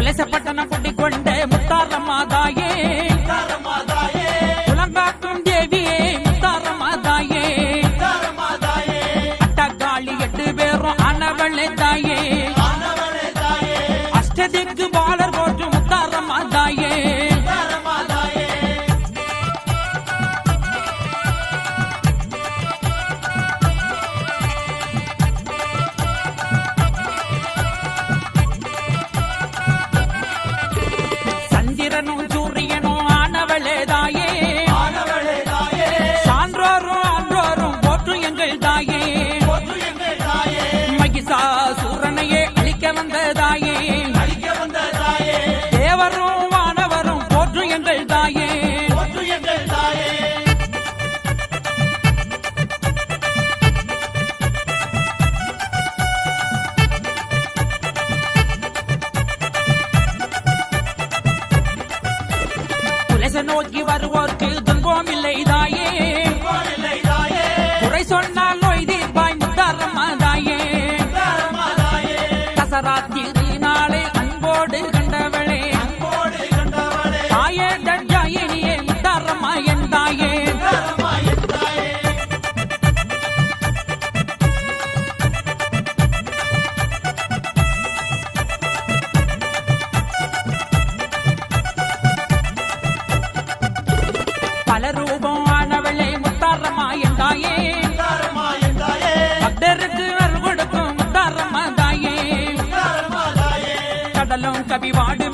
குலசப்பட்டணம் குட்டிக் கொண்ட முத்தாரம்மாதாயே குலங்காக்கும் தேவியே முத்தாரம்மாதாயே அட்டக்காளி 8 பேரும் ஆனவளே தாயே அஷ்டதிக்கு பாலர் போற்றும் முத்தாரம்மாதாயே சூரியனும் ஆனவளே தாயே சான்றோரும் ஆன்றோரும் போற்றும் எங்கள் தாயே மகிஷாசூரனையே அழிக்க வந்த தாயே தேவரும் வானவரும் போற்றும் எங்கள் தாயே நோக்கி வருவோர்க்கு துன்பம் இல்லை தாயே குறை சொன்னால் நோய் தீர்ப்பாய் முத்தாரம்மாதாயே தசராத்திரி நாளே அன்போடு கண்டவளே தாயே தஞ்சாயினியே முத்தாரம்மா என் தாயே பல ரூபம் ஆனவளே முத்தாரம்மா என் தாயே பக்தருக்கு அருள் கொடுக்கும் முத்தாரம்மா தாயே கடலும் கவிவாடு